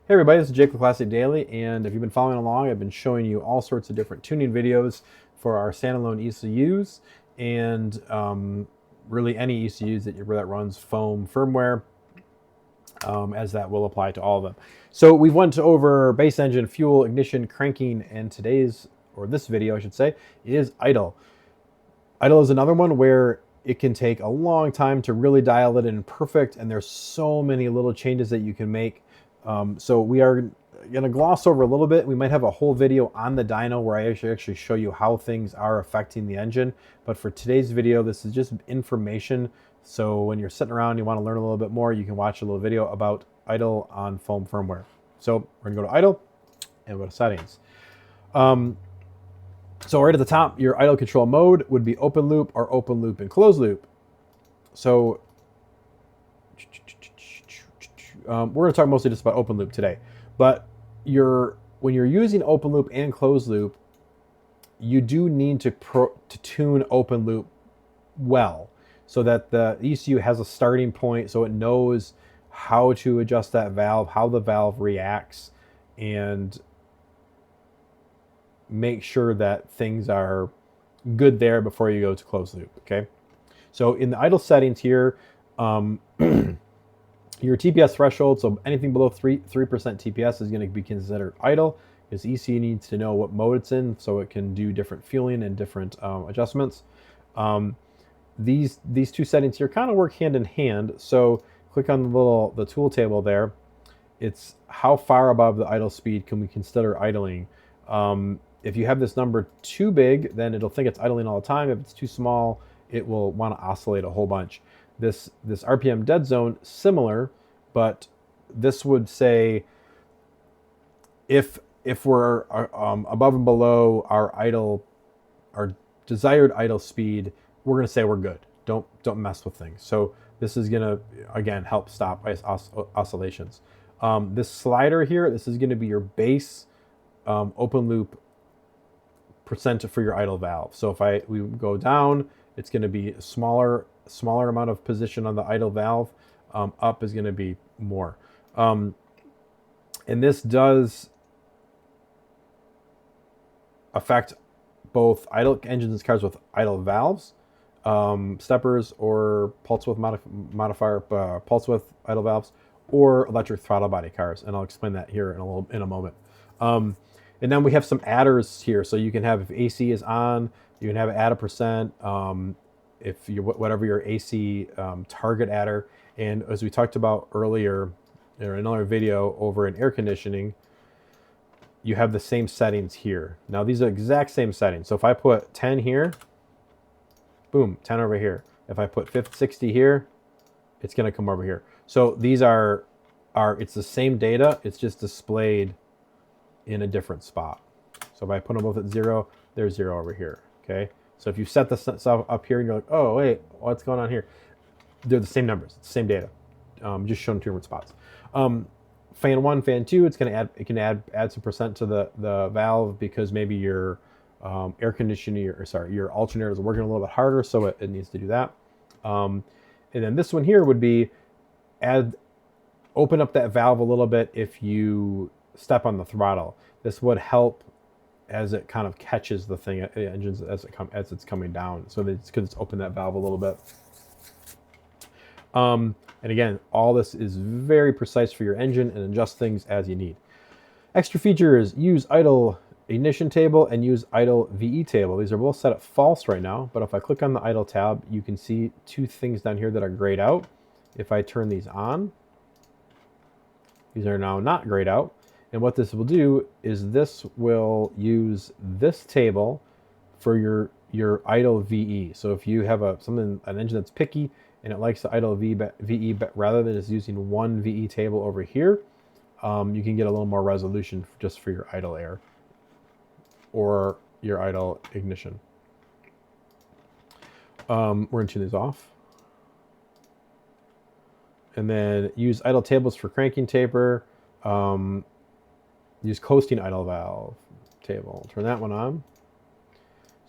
Hey everybody, this is Jake with Classic Daily, and if you've been following along, I've been showing you all sorts of different tuning videos for our standalone ECUs, and really any ECUs that runs Fome firmware, as that will apply to all of them. So we went over base engine, fuel, ignition, cranking, and this video I should say, is idle. Idle is another one where it can take a long time to really dial it in perfect, and there's so many little changes that you can make. So we are going to gloss over a little bit. We might have a whole video on the dyno where I actually show you how things are affecting the engine. But for today's video, this is just information. So when you're sitting around and you want to learn a little bit more, you can watch a little video about idle on Fome firmware. So we're going to go to idle and go to settings. So right at the top, your idle control mode would be open loop or open loop and closed loop. So we're going to talk mostly just about open loop today. But when you're using open loop and closed loop, you do need to tune open loop well so that the ECU has a starting point, so it knows how to adjust that valve, how the valve reacts, and make sure that things are good there before you go to closed loop. Okay, so in the idle settings here, your TPS threshold, so anything below 3% TPS is going to be considered idle, because ECU needs to know what mode it's in so it can do different fueling and different adjustments. These two settings here kind of work hand in hand. So click on the tool table there. It's how far above the idle speed can we consider idling. If you have this number too big, then it'll think it's idling all the time. If it's too small, it will want to oscillate a whole bunch. This RPM dead zone, similar, but this would say if we're above and below our desired idle speed, we're going to say we're good. Don't mess with things. So this is going to, again, help stop oscillations. This slider here, this is going to be your base open loop percent for your idle valve. So if we go down, it's going to be a smaller amount of position on the idle valve. Up is going to be more. And this does affect both idle engines and cars with idle valves, steppers, or pulse width modifier, pulse width idle valves, or electric throttle body cars. And I'll explain that here in a moment. And then we have some adders here. So you can have, if AC is on, you can have it add a percent. If you whatever your AC target adder. And as we talked about earlier in another video over in air conditioning, you have the same settings here. Now these are exact same settings. So if I put 10 here, boom, 10 over here. If I put 60 here, it's going to come over here. So these are it's the same data, it's just displayed in a different spot. So if I put them both at 0, there's 0 over here. Okay. So if you set this stuff up here and you're like, oh wait, what's going on here? They're the same numbers, it's the same data, just shown in 2 different spots. Fan 1, fan 2, it can add some percent to the valve because maybe your air conditioning, your alternator is working a little bit harder, so it needs to do that. And then this one here would be open up that valve a little bit if you step on the throttle. This would help as it kind of catches the engines as it's coming down. So it's because it's open that valve a little bit. And again, all this is very precise for your engine and adjust things as you need. Extra features: use idle ignition table and use idle VE table. These are both set at false right now, but if I click on the idle tab, you can see 2 things down here that are grayed out. If I turn these on, these are now not grayed out. And what this will do is this will use this table for your idle VE. So if you have an engine that's picky and it likes the idle VE, but rather than just using one VE table over here, you can get a little more resolution just for your idle air or your idle ignition. We're going to turn these off. And then use idle tables for cranking taper. Use coasting idle valve table. Turn that one on.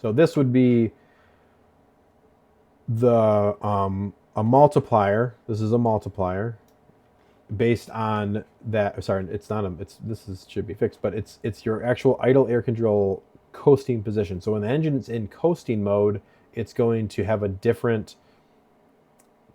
So this would be a multiplier. This is a multiplier. based on that. Sorry, it's not a. It's this is should be fixed, but it's your actual idle air control coasting position. So when the engine is in coasting mode, it's going to have a different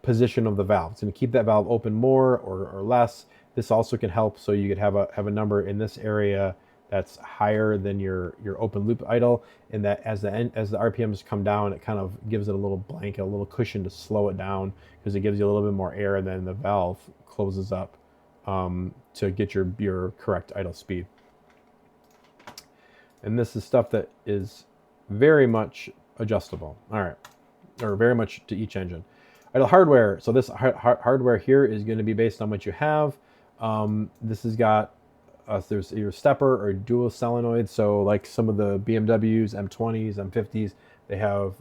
position of the valve. It's going to keep that valve open more or less. This also can help, so you could have a number in this area that's higher than your open loop idle, and that as the RPMs come down, it kind of gives it a little blanket, a little cushion to slow it down, because it gives you a little bit more air, and then the valve closes up to get your correct idle speed. And this is stuff that is very much adjustable. All right, or very much to each engine. Idle hardware. So this hardware here is going to be based on what you have. This has got there's either stepper or dual solenoid. So like some of the BMWs, M20s, M50s, they have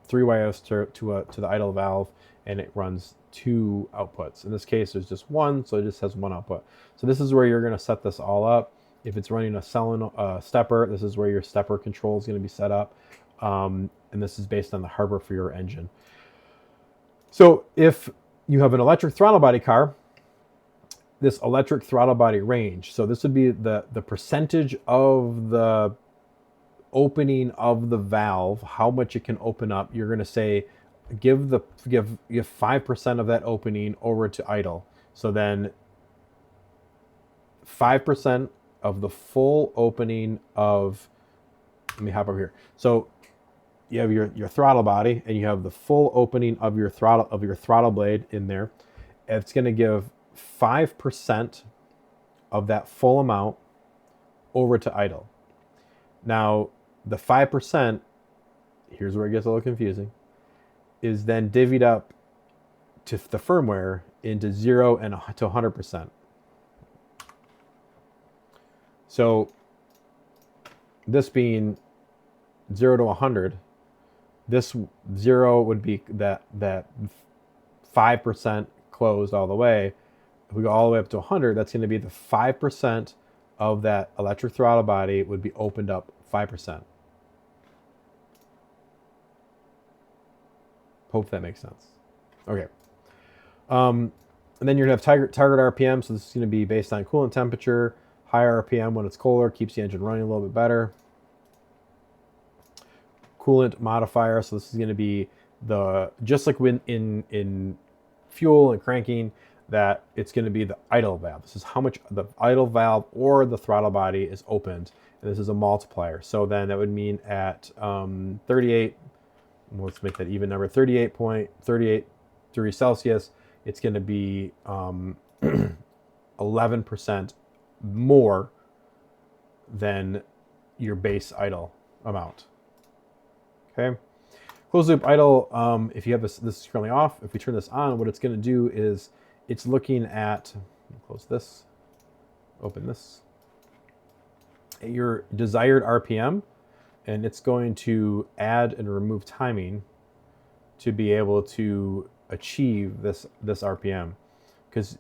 3 wires to the idle valve, and it runs 2 outputs. In this case, there's just 1, so it just has 1 output. So this is where you're going to set this all up. If it's running a stepper, this is where your stepper control is going to be set up, and this is based on the hardware for your engine. So if you have an electric throttle body car, this electric throttle body range, so this would be the percentage of the opening of the valve, how much it can open up. You're going to say give 5% of that opening over to idle. So then 5% of the full opening of, let me hop over here. So you have your throttle body, and you have the full opening of your throttle blade in there. It's going to give 5% of that full amount over to idle. Now, the 5%, here's where it gets a little confusing, is then divvied up to the firmware into 0 and to 100%. So this being 0 to 100, this 0 would be that 5% closed all the way. If we go all the way up to 100, that's going to be the 5% of that electric throttle body would be opened up 5%. Hope that makes sense. Okay. And then you're going to have target RPM. So this is going to be based on coolant temperature. Higher RPM when it's colder keeps the engine running a little bit better. Coolant modifier. So this is going to be just like when in fuel and cranking, that it's going to be the idle valve. This is how much the idle valve or the throttle body is opened, and this is a multiplier. So then that would mean at 38, let's make that even number, 38.38 degrees Celsius, it's going to be 11% more than your base idle amount. Okay. Closed loop idle, if you have this is currently off, if we turn this on, what it's going to do is it's looking at, close this, open this, at your desired RPM, and it's going to add and remove timing to be able to achieve this RPM. Because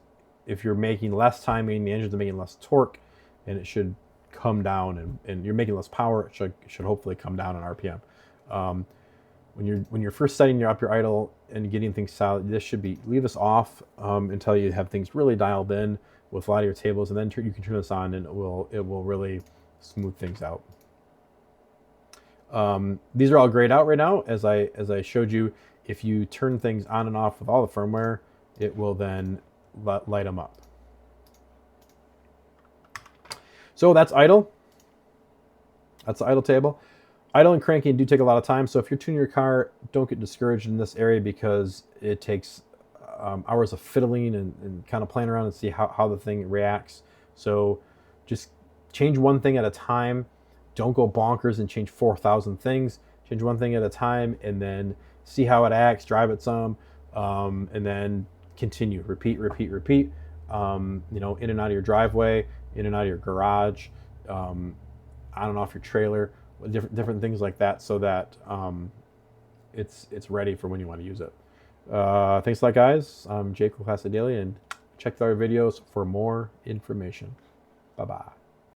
if you're making less timing, the engine's making less torque, and it should come down, and you're making less power, it should hopefully come down in RPM. When you're first setting up your idle and getting things solid, this should be, leave this off until you have things really dialed in with a lot of your tables, and then you can turn this on, and it will really smooth things out. These are all grayed out right now, as I showed you. If you turn things on and off with all the firmware, it will then light them up. So that's idle. That's the idle table. Idle and cranking do take a lot of time, so if you're tuning your car, don't get discouraged in this area, because it takes hours of fiddling and kind of playing around and see how the thing reacts. So just change one thing at a time. Don't go bonkers and change 4,000 things. Change one thing at a time, and then see how it acts, drive it some, and then continue. Repeat. In and out of your driveway, in and out of your garage, on and off your trailer, different things like that, so that it's ready for when you want to use it. Thanks a lot, guys. I'm Jake with Classic Daily, and check out our videos for more information. Bye-bye.